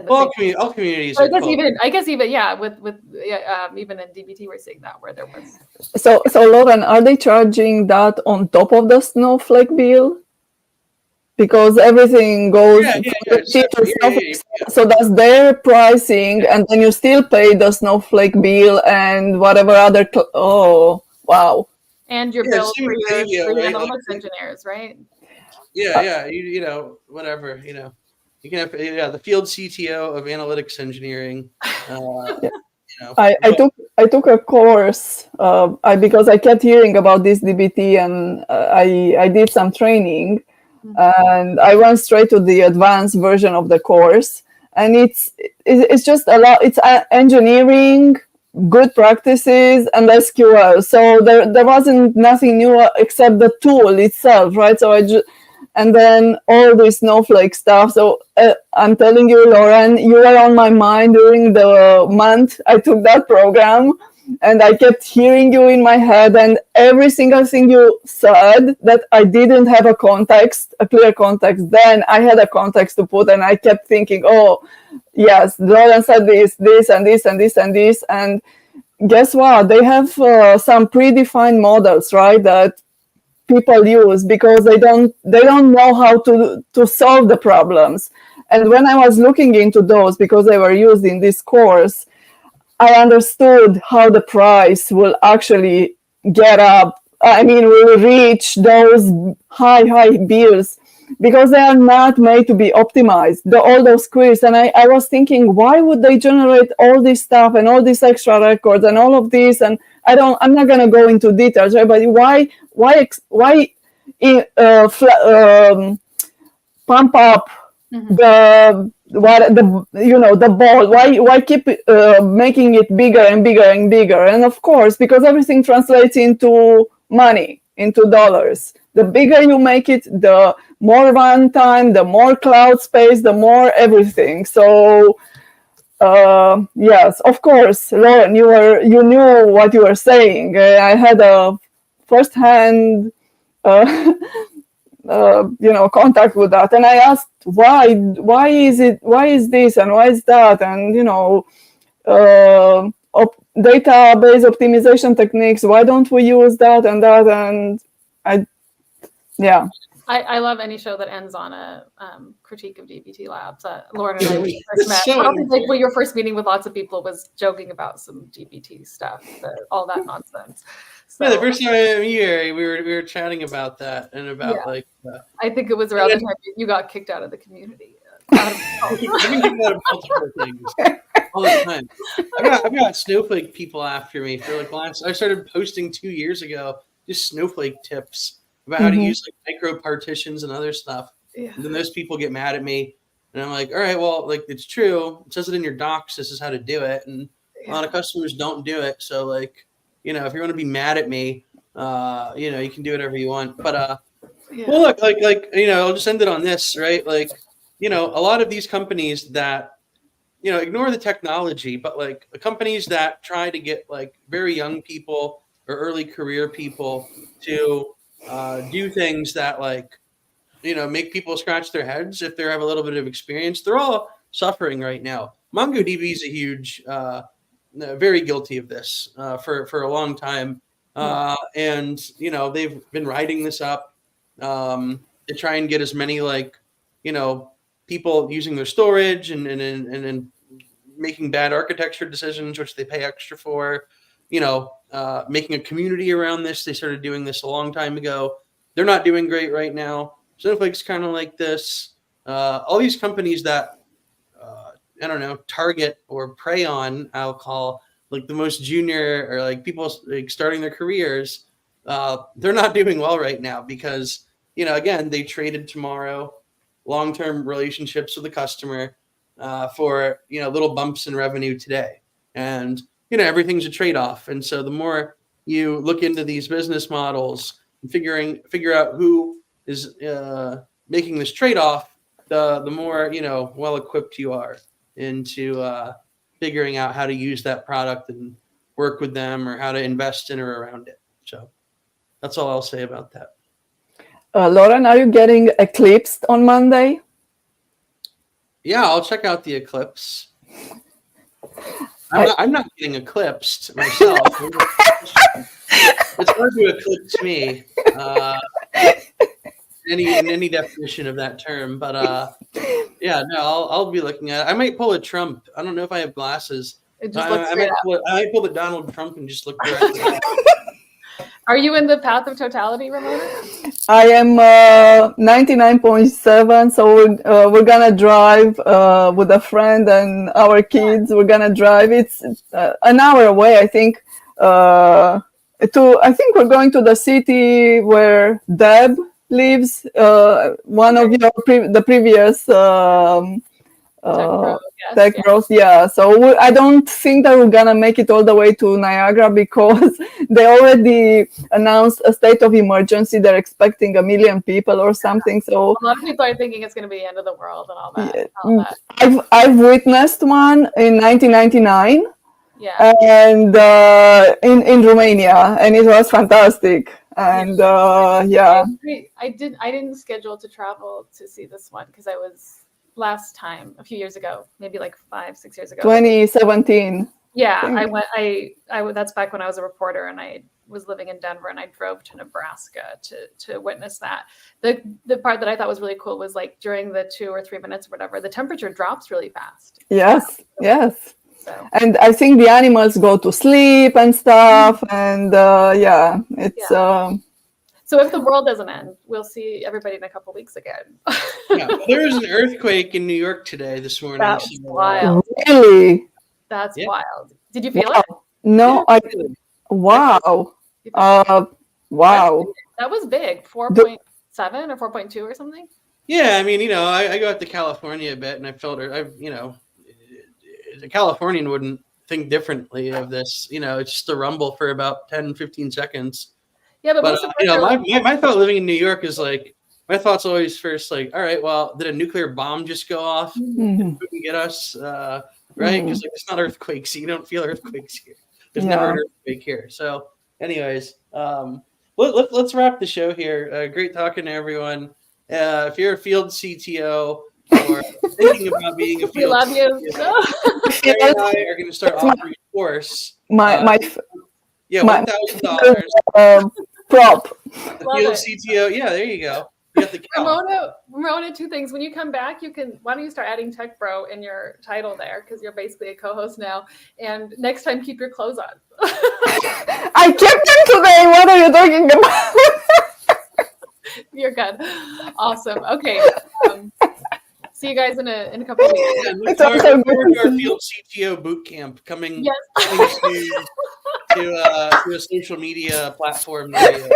all communities. I guess even even in DBT we're seeing that where there was. So Lauren, are they charging that on top of the Snowflake bill? Because everything goes so that's their pricing, and then you still pay the Snowflake bill and whatever other. Oh wow! And your bill for your analytics engineers, right? Yeah, whatever, you can have the Field CTO of analytics engineering. I took a course because I kept hearing about this DBT, and I did some training, and I went straight to the advanced version of the course, and it's just a lot. It's engineering, good practices, and SQL. So there wasn't nothing new except the tool itself, right? So and then all this Snowflake stuff. So I'm telling you, Lauren, you were on my mind during the month I took that program, and I kept hearing you in my head, and every single thing you said that I didn't have a clear context. Then I had a context to put, and I kept thinking, oh, yes, Lauren said this, and this, and this, and this. And guess what? They have some predefined models, right, that people use because they don't know how to solve the problems. And when I was looking into those, because they were used in this course, I understood how the price will actually get up. I mean, will reach those high bills because they are not made to be optimized, all those queries. And I was thinking, why would they generate all this stuff and all these extra records and all of this? And I'm not going to go into details, right? But why pump up the ball? Why keep making it bigger and bigger and bigger? And of course, because everything translates into money, into dollars. The bigger you make it, the more runtime, the more cloud space, the more everything. So yes, of course, Lauren, you knew what you were saying. I had a first-hand contact with that, and I asked why is this and why is that, and database optimization techniques, why don't we use that and that, and I love any show that ends on a critique of GPT labs. Lauren and I, when we first met, your first meeting with lots of people was joking about some GPT stuff, all that nonsense. So, yeah, the first time I met you, we were chatting about that and about I think it was around the time you got kicked out of the community. I've been kicked out of multiple things all the time. I've got Snowflake people after me for I started posting 2 years ago just Snowflake tips about how to use micro partitions and other stuff. Yeah. And then those people get mad at me, and I'm like, all right, well, it's true. It says it in your docs. This is how to do it, and a lot of customers don't do it. So if you want to be mad at me, you can do whatever you want. But well, look, I'll just end it on this, right? A lot of these companies that ignore the technology, but the companies that try to get very young people or early career people to do things that make people scratch their heads if they have a little bit of experience. They're all suffering right now. MongoDB is a huge, very guilty of this for a long time. And, they've been writing this up to try and get as many people using their storage and making bad architecture decisions, which they pay extra for, making a community around this. They started doing this a long time ago. They're not doing great right now. Snowflake's kind of like this. All these companies that, target or prey on, I'll call the most junior or people starting their careers, they're not doing well right now because, again, they traded tomorrow long-term relationships with the customer for, little bumps in revenue today. And, everything's a trade-off. And so the more you look into these business models and figure out who is making this trade-off, the more, well-equipped you are into figuring out how to use that product and work with them or how to invest in or around it. So that's all I'll say about that. Lauren, are you getting eclipsed on Monday? Yeah, I'll check out the eclipse. I'm not getting eclipsed myself. It's hard to eclipse me in any definition of that term. But I'll be looking at it. I might pull a Trump. I don't know if I have glasses. I might pull the Donald Trump and just look directly at it. Are you in the path of totality, Ramona? I am 99.7. So we're gonna drive with a friend and our kids. We're gonna drive. It's an hour away, I think. I think we're going to the city where Deb lives. One of the previous tech growth, yeah. So I don't think that we're gonna make it all the way to Niagara because they already announced a state of emergency. They're expecting 1 million people or something. So a lot of people are thinking it's going to be the end of the world and all that. I've witnessed one in 1999. Yeah. And in Romania, and it was fantastic. And I didn't schedule to travel to see this one because I was last time a few years ago, maybe 5-6 years ago. 2017. Yeah, I went. That's back when I was a reporter and I was living in Denver, and I drove to Nebraska to witness that. The part that I thought was really cool was during the 2 or 3 minutes or whatever, the temperature drops really fast. Yes. So. And I think the animals go to sleep and stuff, and it's. So if the world doesn't end, we'll see everybody in a couple weeks again. There was an earthquake in New York this morning. That's wild. Really? That's wild. Did you feel it? No, wow. Wow. That was big. 4.7 or 4.2 or something. Yeah, I mean, I go out to California a bit, and I felt it. A Californian wouldn't think differently of this. It's just a rumble for about 10-15 seconons. Yeah, but my thought living in New York is my thought's always first all right, well, did a nuclear bomb just go off and get us? Right? Because it's not earthquakes. You don't feel earthquakes here. There's never an earthquake here. So anyways, let's wrap the show here. Great talking to everyone. If you're a field CTO or thinking about being a We field love you. CTO, Gary and I are going to start offering a course. My $1,000. Prop. The Love field it. CTO. Yeah, there you go. You got the cow. Ramona, two things. When you come back, why don't you start adding Tech Bro in your title there? Because you're basically a co-host now. And next time, keep your clothes on. I kept them today. What are you talking about? You're good. Awesome. Okay. See you guys in a couple of weeks. Yeah, look forward to our field CTO boot camp coming soon to a social media platform near you.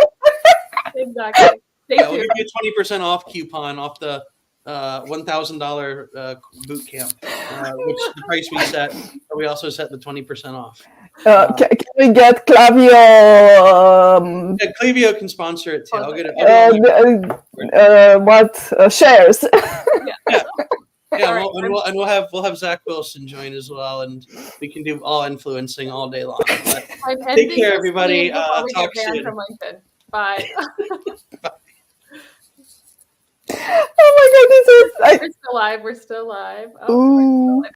Exactly. We'll give you a 20% off coupon off the $1,000 boot camp, which the price we set, but we also set the 20% off. Can we get Klaviyo? Yeah, Klaviyo can sponsor it too. I'll get it. Shares? Yeah, and we'll have Zach Wilson join as well, and we can do all influencing all day long. But take care, everybody. Talk soon. Bye. Oh my goodness! We're still live. Oh,